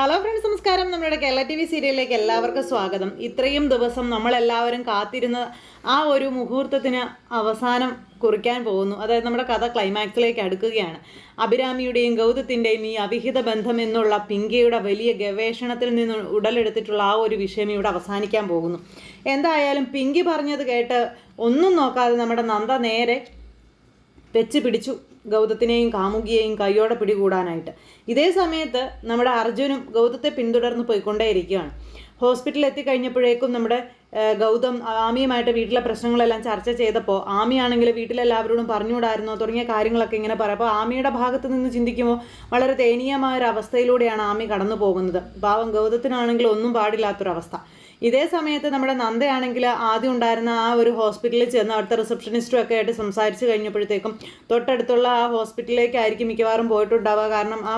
Hello friends, നമസ്കാരം. നമ്മുടെ Kerala TV സീരിയലിലേക്ക് എല്ലാവർക്കും സ്വാഗതം. ഇത്രയും ദിവസം നമ്മളെല്ലാവരും കാത്തിരുന്ന ആ ഒരു മുഹൂർത്തത്തിന് അവസാനം കുറിക്കാൻ പോകുന്നു. അതായത് നമ്മുടെ കഥ ക്ലൈമാക്സിലേക്ക് അടുക്കുകയാണ്. അഭിരാമിയുടെയും ഗൗതത്തിൻ്റെയും ഈ അവിഹിത ബന്ധം എന്നുള്ള പിങ്കിയുടെ വലിയ ഗവേഷണത്തിൽ നിന്ന് ഉടലെടുത്തിട്ടുള്ള ആ ഒരു വിഷയം ഇവിടെ അവസാനിക്കാൻ പോകുന്നു. എന്തായാലും പിങ്കി പറഞ്ഞത് കേട്ട് ഒന്നും നോക്കാതെ നമ്മുടെ നന്ദ നേരെ വെച്ച് പിടിച്ചു ഗൗതത്തിനെയും കാമുകിയെയും കൈയോടെ പിടികൂടാനായിട്ട്. ഇതേ സമയത്ത് നമ്മുടെ അർജുനും ഗൗതത്തെ പിന്തുടർന്ന് പോയിക്കൊണ്ടേയിരിക്കുകയാണ്. ഹോസ്പിറ്റലിൽ എത്തിക്കഴിഞ്ഞപ്പോഴേക്കും നമ്മുടെ ഗൗതം ആമിയുമായിട്ട് വീട്ടിലെ പ്രശ്നങ്ങളെല്ലാം ചർച്ച ചെയ്തപ്പോൾ ആമിയാണെങ്കിൽ വീട്ടിലെല്ലാവരോടും പറഞ്ഞുകൂടായിരുന്നോ തുടങ്ങിയ കാര്യങ്ങളൊക്കെ ഇങ്ങനെ പറയാം. അപ്പോൾ ആമിയുടെ ഭാഗത്ത് നിന്ന് ചിന്തിക്കുമ്പോൾ വളരെ ദയനീയമായ ഒരു അവസ്ഥയിലൂടെയാണ് ആമി കടന്നു പോകുന്നത്. പാവം ഗൗതത്തിനാണെങ്കിൽ ഒന്നും പാടില്ലാത്തൊരവസ്ഥ. ഇതേ സമയത്ത് നമ്മുടെ നന്ദയാണെങ്കിൽ ആദ്യം ഉണ്ടായിരുന്ന ആ ഒരു ഹോസ്പിറ്റലിൽ ചെന്ന് അവിടുത്തെ റിസപ്ഷനിസ്റ്റും ഒക്കെ ആയിട്ട് സംസാരിച്ച് കഴിഞ്ഞപ്പോഴത്തേക്കും തൊട്ടടുത്തുള്ള ആ ഹോസ്പിറ്റലിലേക്കായിരിക്കും മിക്കവാറും പോയിട്ടുണ്ടാവുക. കാരണം ആ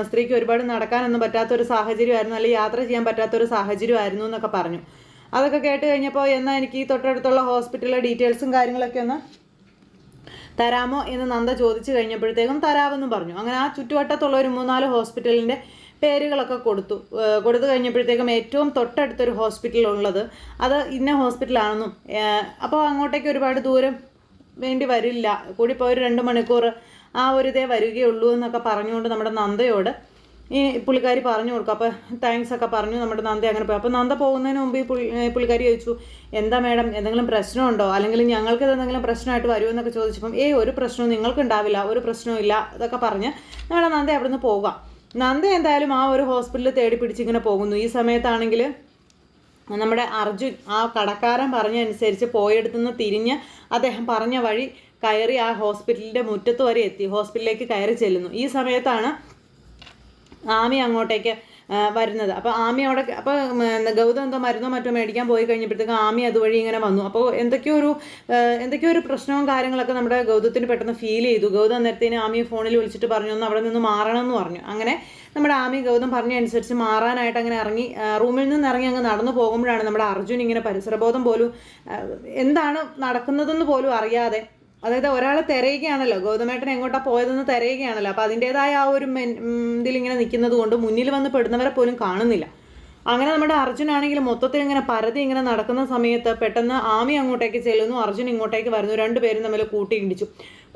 സ്ത്രീക്ക് ഒരുപാട് നടക്കാനൊന്നും പറ്റാത്തൊരു സാഹചര്യമായിരുന്നു, അല്ലെങ്കിൽ യാത്ര ചെയ്യാൻ പറ്റാത്തൊരു സാഹചര്യമായിരുന്നു എന്നൊക്കെ പറഞ്ഞു. അതൊക്കെ കേട്ട് കഴിഞ്ഞപ്പോൾ എന്നാൽ എനിക്ക് ഈ തൊട്ടടുത്തുള്ള ഹോസ്പിറ്റലിലെ ഡീറ്റെയിൽസും കാര്യങ്ങളൊക്കെ ഒന്ന് തരാമോ എന്ന് നന്ദ ചോദിച്ചു കഴിഞ്ഞപ്പോഴത്തേക്കും തരാമെന്നും പറഞ്ഞു. അങ്ങനെ ആ ചുറ്റുവട്ടത്തുള്ള ഒരു 3-4 ഹോസ്പിറ്റലിൻ്റെ പേരുകളൊക്കെ കൊടുത്തു കഴിഞ്ഞപ്പോഴത്തേക്കും ഏറ്റവും തൊട്ടടുത്തൊരു ഹോസ്പിറ്റൽ ഉള്ളത് അത് ഇന്ന ഹോസ്പിറ്റലാണെന്നും അപ്പോൾ അങ്ങോട്ടേക്ക് ഒരുപാട് ദൂരം വേണ്ടി വരില്ല, കൂടിപ്പോൾ ഒരു 2 മണിക്കൂർ ആ ഒരു ഇതേ വരികയുള്ളൂ എന്നൊക്കെ പറഞ്ഞുകൊണ്ട് നമ്മുടെ നന്ദയോട് ഈ പുള്ളിക്കാരി പറഞ്ഞു കൊടുക്കും. അപ്പോൾ താങ്ക്സ് ഒക്കെ പറഞ്ഞു നമ്മുടെ നന്ദ അങ്ങനെ പോയി. അപ്പോൾ നന്ദ പോകുന്നതിന് മുമ്പ് ഈ പുള്ളിക്കാരി ചോദിച്ചു, എന്താ മാഡം എന്തെങ്കിലും പ്രശ്നമുണ്ടോ, അല്ലെങ്കിൽ ഞങ്ങൾക്ക് എന്തെങ്കിലും പ്രശ്നമായിട്ട് വരുമെന്നൊക്കെ ചോദിച്ചപ്പം ഒരു പ്രശ്നവും നിങ്ങൾക്കുണ്ടാവില്ല, ഒരു പ്രശ്നവും ഇല്ല ഇതൊക്കെ പറഞ്ഞ് നമ്മുടെ നന്ദ അവിടെ നിന്ന് പോകാം. നന്ദ എന്തായാലും ആ ഒരു ഹോസ്പിറ്റലിൽ തേടി പിടിച്ചിങ്ങനെ പോകുന്നു. ഈ സമയത്താണെങ്കിൽ നമ്മുടെ അർജുൻ ആ കടക്കാരൻ പറഞ്ഞനുസരിച്ച് പോയെടുത്തുനിന്ന് തിരിഞ്ഞ് അദ്ദേഹം പറഞ്ഞ വഴി കയറി ആ ഹോസ്പിറ്റലിൻ്റെ മുറ്റത്ത് വരെ എത്തി, ഹോസ്പിറ്റലിലേക്ക് കയറി ചെല്ലുന്നു. ഈ സമയത്താണ് ആമി അങ്ങോട്ടേക്ക് വരുന്നത്. അപ്പോൾ ആമി അവിടെ അപ്പോൾ ഗൗതം എന്തോ മരുന്നോ മറ്റോ മേടിക്കാൻ പോയി കഴിഞ്ഞപ്പോഴത്തേക്കും ആമി അതുവഴി ഇങ്ങനെ വന്നു. അപ്പോൾ എന്തൊക്കെയോ ഒരു പ്രശ്നവും കാര്യങ്ങളൊക്കെ നമ്മുടെ ഗൗതത്തിന് പെട്ടെന്ന് ഫീൽ ചെയ്തു. ഗൗതം അന്നേരത്തേന് ആമിയെ ഫോണിൽ വിളിച്ചിട്ട് പറഞ്ഞു ഒന്ന് അവിടെ നിന്ന് മാറണം എന്ന് പറഞ്ഞു. അങ്ങനെ നമ്മുടെ ആമി ഗൗതം പറഞ്ഞ അനുസരിച്ച് മാറാനായിട്ട് അങ്ങനെ ഇറങ്ങി, റൂമിൽ നിന്ന് ഇറങ്ങി അങ്ങ് നടന്നു പോകുമ്പോഴാണ് നമ്മുടെ അർജുൻ ഇങ്ങനെ പരിസരബോധം പോലും എന്താണ് നടക്കുന്നതെന്ന് പോലും അറിയാതെ, അതായത് ഒരാളെ തിരയുകയാണല്ലോ, ഗൗതമേട്ടൻ എങ്ങോട്ടാണ് പോയതെന്ന് തിരയുകയാണല്ലോ. അപ്പോൾ അതിൻ്റേതായ ആ ഒരു ഇതിലിങ്ങനെ നിൽക്കുന്നത് കൊണ്ട് മുന്നിൽ വന്ന് പെടുന്നവരെ പോലും കാണുന്നില്ല. അങ്ങനെ നമ്മുടെ അർജുനാണെങ്കിൽ മൊത്തത്തിൽ ഇങ്ങനെ പരതി ഇങ്ങനെ നടക്കുന്ന സമയത്ത് പെട്ടെന്ന് ആമി അങ്ങോട്ടേക്ക് ചെല്ലുന്നു, അർജുൻ ഇങ്ങോട്ടേക്ക് വരുന്നു. രണ്ടുപേരും തമ്മിൽ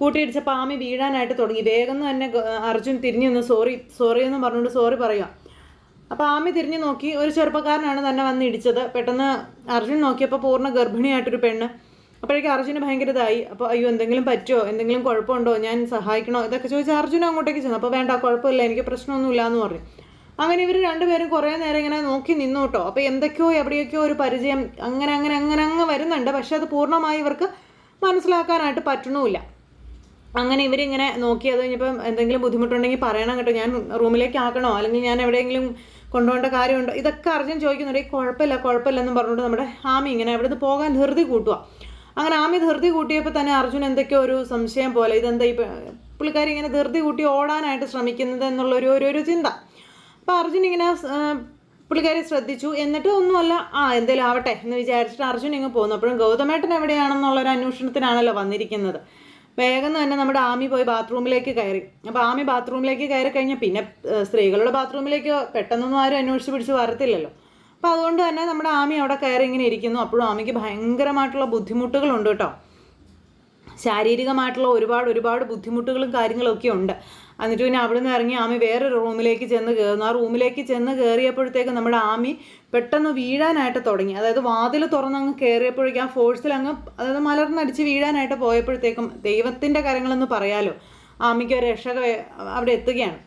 കൂട്ടിയിടിച്ചപ്പോൾ ആമി വീഴാനായിട്ട് തുടങ്ങി. വേഗം തന്നെ അർജുൻ തിരിഞ്ഞു നിന്ന് സോറി എന്ന് പറഞ്ഞുകൊണ്ട് സോറി പറയുക. അപ്പോൾ ആമി തിരിഞ്ഞു നോക്കി, ഒരു ചെറുപ്പക്കാരനാണ് തന്നെ വന്ന് ഇടിച്ചത്. പെട്ടെന്ന് അർജുൻ നോക്കിയപ്പോൾ പൂർണ്ണ ഗർഭിണിയായിട്ടൊരു പെണ്ണ്. അപ്പോഴേക്കും അർജുന് ഭയങ്കര ഇതായി. അപ്പോൾ അയ്യോ എന്തെങ്കിലും പറ്റുമോ, എന്തെങ്കിലും കുഴപ്പമുണ്ടോ, ഞാൻ സഹായിക്കണോ ഇതൊക്കെ ചോദിച്ചാൽ അർജുൻ അങ്ങോട്ടേക്ക് ചെന്നു. അപ്പോൾ വേണ്ട, കുഴപ്പമില്ല, എനിക്ക് പ്രശ്നമൊന്നുമില്ല എന്ന് പറഞ്ഞു. അങ്ങനെ ഇവർ രണ്ടുപേരും കുറേ നേരം ഇങ്ങനെ നോക്കി നിന്നു കേട്ടോ. അപ്പോൾ എന്തൊക്കെയോ എവിടെയൊക്കെയോ ഒരു പരിചയം അങ്ങ് വരുന്നുണ്ട്. പക്ഷെ അത് പൂർണ്ണമായി ഇവർക്ക് മനസ്സിലാക്കാനായിട്ട് പറ്റണമില്ല. അങ്ങനെ ഇവരിങ്ങനെ നോക്കി, അത് കഴിഞ്ഞപ്പം എന്തെങ്കിലും ബുദ്ധിമുട്ടുണ്ടെങ്കിൽ പറയണം കേട്ടോ, ഞാൻ റൂമിലേക്ക് ആക്കണോ, അല്ലെങ്കിൽ ഞാൻ എവിടെയെങ്കിലും കൊണ്ടുപോകേണ്ട കാര്യമുണ്ടോ, ഇതൊക്കെ അർജുൻ ചോദിക്കുന്നുണ്ട്. കുഴപ്പമില്ലെന്നും പറഞ്ഞുകൊണ്ട് നമ്മുടെ ആമി ഇങ്ങനെ അവിടെ നിന്ന് പോകാൻ ധൃതി കൂട്ടുക. അങ്ങനെ ആമി ധൃതി കൂട്ടിയപ്പോൾ തന്നെ അർജുൻ എന്തൊക്കെയോ ഒരു സംശയം പോലെ, ഇതെന്താ ഈ പുള്ളിക്കാരി ഇങ്ങനെ ധൃതി കൂട്ടി ഓടാനായിട്ട് ശ്രമിക്കുന്നത് എന്നുള്ള ഒരു ചിന്ത. അപ്പോൾ അർജുൻ ഇങ്ങനെ പുള്ളിക്കാരി ശ്രദ്ധിച്ചു. എന്നിട്ട് ഒന്നുമല്ല, എന്തേലും ആവട്ടെ എന്ന് വിചാരിച്ചിട്ട് അർജുൻ ഇങ്ങ് പോകുന്നു. അപ്പോഴും ഗൗതമേട്ടൻ എവിടെയാണെന്നുള്ളൊരു അന്വേഷണത്തിനാണല്ലോ വന്നിരിക്കുന്നത്. വേഗം തന്നെ നമ്മുടെ ആമി പോയി ബാത്റൂമിലേക്ക് കയറി. അപ്പോൾ ആമി ബാത്റൂമിലേക്ക് കയറി കഴിഞ്ഞാൽ പിന്നെ സ്ത്രീകളുടെ ബാത്റൂമിലേക്ക് പെട്ടെന്നൊന്നും ആരും അന്വേഷിച്ച് പിടിച്ച് വരത്തില്ലല്ലോ. അപ്പോൾ അതുകൊണ്ട് തന്നെ നമ്മുടെ ആമി അവിടെ കയറി ഇങ്ങനെ ഇരിക്കുന്നു. അപ്പോഴും ആമിക്ക് ഭയങ്കരമായിട്ടുള്ള ബുദ്ധിമുട്ടുകളുണ്ട് കേട്ടോ, ശാരീരികമായിട്ടുള്ള ഒരുപാട് ബുദ്ധിമുട്ടുകളും കാര്യങ്ങളൊക്കെ ഉണ്ട്. എന്നിട്ട് പിന്നെ അവിടെ നിന്ന് ഇറങ്ങി ആമി വേറൊരു റൂമിലേക്ക് ചെന്ന് കയറുന്നു. ആ റൂമിലേക്ക് ചെന്ന് കയറിയപ്പോഴത്തേക്കും നമ്മുടെ ആമി പെട്ടെന്ന് വീഴാനായിട്ട് തുടങ്ങി. അതായത് വാതിൽ തുറന്നങ്ങ് കയറിയപ്പോഴേക്കും ആ ഫോഴ്സിൽ അങ്ങ് അതായത് മലർന്നടിച്ച് വീഴാനായിട്ട് പോയപ്പോഴത്തേക്കും ദൈവത്തിൻ്റെ കരങ്ങളെന്ന് പറയാലോ, ആമിക്ക് ഒരു രക്ഷക അവിടെ എത്തുകയാണ്.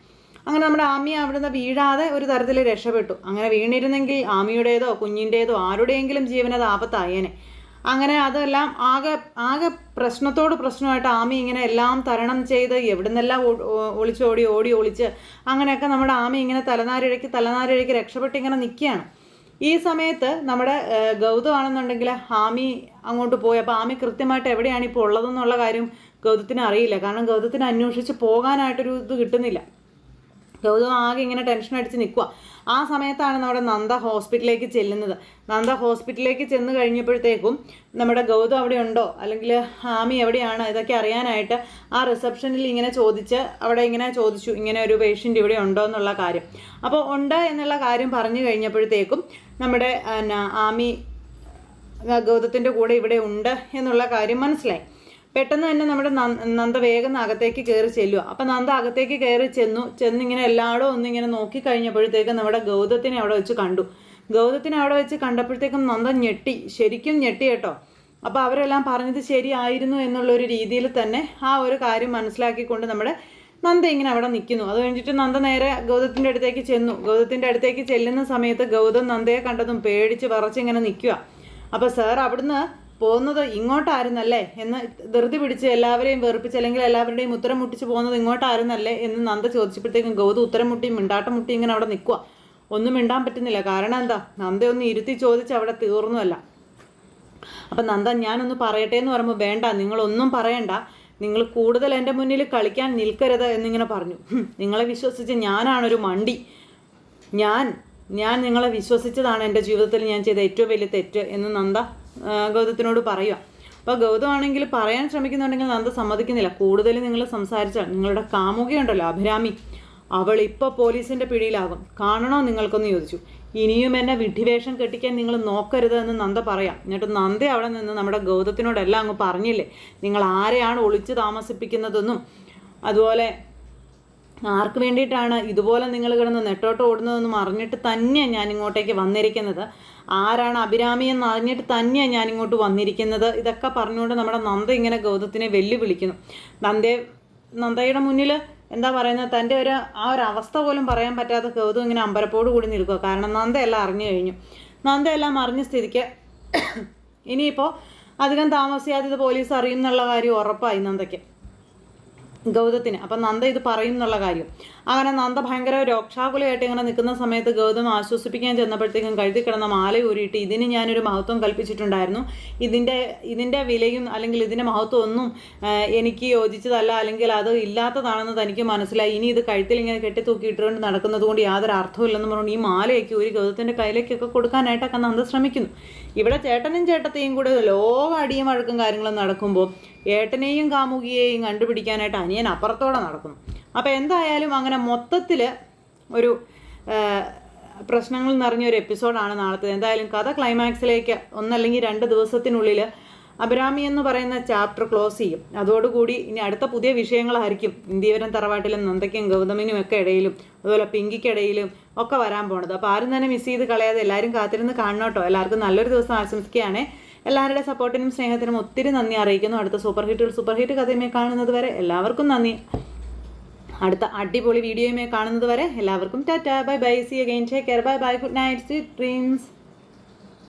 അങ്ങനെ നമ്മുടെ ആമി അവിടുന്ന് വീഴാതെ ഒരു തരത്തിൽ രക്ഷപ്പെട്ടു. അങ്ങനെ വീണിരുന്നെങ്കിൽ ആമിയുടേതോ കുഞ്ഞിൻ്റേതോ ആരുടെയെങ്കിലും ജീവനത് ആപത്തായേനെ. അങ്ങനെ അതെല്ലാം ആകെ പ്രശ്നമായിട്ട് ആമി ഇങ്ങനെ എല്ലാം തരണം ചെയ്ത് എവിടുന്നെല്ലാം ഒളിച്ച് അങ്ങനെയൊക്കെ നമ്മുടെ ആമി ഇങ്ങനെ തലനാരിഴയ്ക്ക് രക്ഷപ്പെട്ട് ഇങ്ങനെ നിൽക്കുകയാണ്. ഈ സമയത്ത് നമ്മുടെ ഗൗതമാണെന്നുണ്ടെങ്കിൽ ആമി അങ്ങോട്ട് പോയി. അപ്പോൾ ആമി കൃത്യമായിട്ട് എവിടെയാണ് ഇപ്പോൾ ഉള്ളതെന്നുള്ള കാര്യം ഗൗതത്തിന് അറിയില്ല. കാരണം ഗൗതത്തിന് അന്വേഷിച്ച് പോകാനായിട്ടൊരു ഇത് കിട്ടുന്നില്ല. ഗൗതം ആകെ ഇങ്ങനെ ടെൻഷൻ അടിച്ച് നിൽക്കുക. ആ സമയത്താണ് നമ്മുടെ നന്ദ ഹോസ്പിറ്റലിലേക്ക് ചെല്ലുന്നത്. നന്ദ ഹോസ്പിറ്റലിലേക്ക് ചെന്ന് കഴിഞ്ഞപ്പോഴത്തേക്കും നമ്മുടെ ഗൗതം അവിടെ ഉണ്ടോ, അല്ലെങ്കിൽ ആമി എവിടെയാണ്, ഇതൊക്കെ അറിയാനായിട്ട് ആ റിസപ്ഷനിൽ ഇങ്ങനെ അവിടെ ഇങ്ങനെ ചോദിച്ചു, ഇങ്ങനെ ഒരു പേഷ്യൻ്റ് ഇവിടെ ഉണ്ടോ എന്നുള്ള കാര്യം. അപ്പോൾ ഉണ്ട് എന്നുള്ള കാര്യം പറഞ്ഞു കഴിഞ്ഞപ്പോഴത്തേക്കും നമ്മുടെ ആമി ഗൗതത്തിൻ്റെ കൂടെ ഇവിടെ ഉണ്ട് എന്നുള്ള കാര്യം മനസ്സിലായി. പെട്ടെന്ന് തന്നെ നമ്മുടെ നന്ദ വേഗം അകത്തേക്ക് കയറി ചെല്ലുക. അപ്പം നന്ദ അകത്തേക്ക് കയറി ചെന്നിങ്ങനെ എല്ലായിടും ഒന്നിങ്ങനെ നോക്കിക്കഴിഞ്ഞപ്പോഴത്തേക്കും നമ്മുടെ ഗൗതത്തിനെ അവിടെ വെച്ച് കണ്ടു. ഗൗതത്തിനെ അവിടെ വെച്ച് കണ്ടപ്പോഴത്തേക്കും നന്ദ ശരിക്കും ഞെട്ടി കേട്ടോ. അപ്പോൾ അവരെല്ലാം പറഞ്ഞത് ശരിയായിരുന്നു എന്നുള്ളൊരു രീതിയിൽ തന്നെ ആ ഒരു കാര്യം മനസ്സിലാക്കിക്കൊണ്ട് നമ്മുടെ നന്ദ ഇങ്ങനെ അവിടെ നിൽക്കുന്നു. അത് കഴിഞ്ഞിട്ട് നന്ദ നേരെ ഗൗതത്തിൻ്റെ അടുത്തേക്ക് ചെന്നു. ഗൗതത്തിൻ്റെ അടുത്തേക്ക് ചെല്ലുന്ന സമയത്ത് ഗൗതം നന്ദയെ കണ്ടതും പേടിച്ച് വിറച്ചിങ്ങനെ നിൽക്കുക. അപ്പോൾ സാർ അവിടുന്ന് പോകുന്നത് ഇങ്ങോട്ടായിരുന്നല്ലേ എന്ന് ധൃതി പിടിച്ച് എല്ലാവരെയും വെറുപ്പിച്ച്, അല്ലെങ്കിൽ എല്ലാവരുടെയും ഉത്തരം മുട്ടിച്ച് പോകുന്നത് ഇങ്ങോട്ടായിരുന്നല്ലേ എന്ന് നന്ദ ചോദിച്ചപ്പോഴത്തേക്കും ഗൗതം ഉത്തരം മുട്ടി മിണ്ടാട്ടം മുട്ടി ഇങ്ങനെ അവിടെ നിൽക്കുക. ഒന്നും മിണ്ടാൻ പറ്റുന്നില്ല. കാരണം എന്താ, നന്ദ ഒന്ന് ഇരുത്തി ചോദിച്ച് അവിടെ തീർന്നുമല്ല. അപ്പം നന്ദ ഞാനൊന്ന് പറയട്ടെ എന്ന് പറയുമ്പോൾ വേണ്ട, നിങ്ങളൊന്നും പറയണ്ട, നിങ്ങൾ കൂടുതൽ എൻ്റെ മുന്നിൽ കളിക്കാൻ നിൽക്കരുത് എന്നിങ്ങനെ പറഞ്ഞു. നിങ്ങളെ വിശ്വസിച്ച് ഞാനാണൊരു മണ്ടി. ഞാൻ നിങ്ങളെ വിശ്വസിച്ചതാണ് എൻ്റെ ജീവിതത്തിൽ ഞാൻ ചെയ്ത ഏറ്റവും വലിയ തെറ്റ് എന്ന് നന്ദ ഗൗതത്തിനോട് പറയുക. അപ്പോൾ ഗൗതമാണെങ്കിൽ പറയാൻ ശ്രമിക്കുന്നുണ്ടെങ്കിൽ നന്ദ സമ്മതിക്കുന്നില്ല. കൂടുതൽ നിങ്ങൾ സംസാരിച്ചാൽ നിങ്ങളുടെ കാമുകയുണ്ടല്ലോ അഭിരാമി, അവൾ ഇപ്പോൾ പോലീസിൻ്റെ പിടിയിലാകും. കാണണോ നിങ്ങൾക്കൊന്ന് ചോദിച്ചു. ഇനിയും എന്നെ വിഡ്ഢിവേഷം കെട്ടിക്കാൻ നിങ്ങൾ നോക്കരുത് എന്ന് നന്ദ പറയാം. എന്നിട്ട് നന്ദ അവിടെ നിന്ന് നമ്മുടെ ഗൗതത്തിനോടെല്ലാം അങ്ങ് പറഞ്ഞില്ലേ, നിങ്ങൾ ആരെയാണ് ഒളിച്ചു താമസിപ്പിക്കുന്നതെന്നും അതുപോലെ ആർക്ക് വേണ്ടിയിട്ടാണ് ഇതുപോലെ നിങ്ങൾ കിടന്ന് നെട്ടോട്ട് ഓടുന്നതെന്നും അറിഞ്ഞിട്ട് തന്നെയാണ് ഞാൻ ഇങ്ങോട്ടേക്ക് വന്നിരിക്കുന്നത്. ആരാണ് അഭിരാമി എന്ന് അറിഞ്ഞിട്ട് തന്നെയാണ് ഞാൻ ഇങ്ങോട്ട് വന്നിരിക്കുന്നത്. ഇതൊക്കെ പറഞ്ഞുകൊണ്ട് നമ്മുടെ നന്ദ ഇങ്ങനെ ഗൗതത്തിനെ വെല്ലുവിളിക്കുന്നു. നന്ദയുടെ മുന്നിൽ എന്താ പറയുന്നത്, തൻ്റെ ആ ഒരു അവസ്ഥ പോലും പറയാൻ പറ്റാത്ത ഗൗതം ഇങ്ങനെ അമ്പരപ്പോട് കൂടി നിൽക്കുക. കാരണം നന്ദയെല്ലാം അറിഞ്ഞു കഴിഞ്ഞു. നന്ദയെല്ലാം അറിഞ്ഞ സ്ഥിതിക്ക് ഇനിയിപ്പോൾ അധികം താമസിയാതെ ഇത് പോലീസ് അറിയും എന്നുള്ള കാര്യം ഉറപ്പായി നന്ദയ്ക്ക്, ഗൗതത്തിന്. അപ്പം നന്ദ ഇത് പറയും എന്നുള്ള കാര്യം. അങ്ങനെ നന്ദ ഭയങ്കര രോക്ഷാകുലയായിട്ട് ഇങ്ങനെ നിൽക്കുന്ന സമയത്ത് ഗൗതം ആശ്വസിപ്പിക്കാൻ ചെന്നപ്പോഴത്തേക്കും കഴുതി കിടന്ന മാല ഊരിയിട്ട് ഇതിന് ഞാനൊരു മഹത്വം കൽപ്പിച്ചിട്ടുണ്ടായിരുന്നു, ഇതിൻ്റെ വിലയും അല്ലെങ്കിൽ ഇതിൻ്റെ മഹത്വം ഒന്നും എനിക്ക് യോജിച്ചതല്ല, അല്ലെങ്കിൽ അത് ഇല്ലാത്തതാണെന്ന് തനിക്ക് മനസ്സിലായി. ഇനി ഇത് കഴുത്തിൽ ഇങ്ങനെ കെട്ടി തൂക്കിയിട്ടുകൊണ്ട് നടക്കുന്നത് കൊണ്ട് യാതൊരു അർത്ഥമില്ലെന്ന് പറഞ്ഞു ഈ മാലയൊക്കെ ഒരു ഗൗതത്തിൻ്റെ കയ്യിലേക്കൊക്കെ കൊടുക്കാനായിട്ടൊക്കെ നന്ദ ശ്രമിക്കുന്നു. ഇവിടെ ചേട്ടനും ചേട്ടത്തെയും കൂടെ ലോക അടിയും വഴക്കും കാര്യങ്ങളും നടക്കുമ്പോൾ ഏട്ടനെയും കാമുകിയെയും കണ്ടുപിടിക്കാനായിട്ട് അനിയൻ അപ്പുറത്തോടെ നടക്കുന്നു. അപ്പോൾ എന്തായാലും അങ്ങനെ മൊത്തത്തിൽ ഒരു പ്രശ്നങ്ങൾ നിറഞ്ഞൊരു എപ്പിസോഡാണ് നാളത്തേത്. എന്തായാലും കഥ ക്ലൈമാക്സിലേക്ക് 1 അല്ലെങ്കിൽ 2 ദിവസത്തിനുള്ളിൽ അഭിരാമി എന്ന് പറയുന്ന ചാപ്റ്റർ ക്ലോസ് ചെയ്യും. അതോടുകൂടി ഇനി അടുത്ത പുതിയ വിഷയങ്ങളായിരിക്കും ഇന്ത്യവരം തറവാട്ടിലും നന്ദയ്ക്കും ഗൗതമിനും ഒക്കെ ഇടയിലും അതുപോലെ പിങ്കിക്കിടയിലും ഒക്കെ വരാൻ പോണത്. അപ്പോൾ ആരും തന്നെ മിസ് ചെയ്ത് കളയാതെ എല്ലാവരും കാത്തിരുന്ന് കാണണം കേട്ടോ. എല്ലാവർക്കും നല്ലൊരു ദിവസം ആശംസിക്കുകയാണ്. എല്ലാവരുടെ സപ്പോർട്ടിനും സ്നേഹത്തിനും ഒത്തിരി നന്ദി അറിയിക്കുന്നു. അടുത്ത സൂപ്പർ ഹിറ്റ് കഥയുമായി കാണുന്നത് വരെ എല്ലാവർക്കും നന്ദി. അടുത്ത അടിപൊളി വീഡിയോയുമായി കാണുന്നത് വരെ എല്ലാവർക്കും tata, bye bye, see again, take care, bye bye, good night, sweet dreams.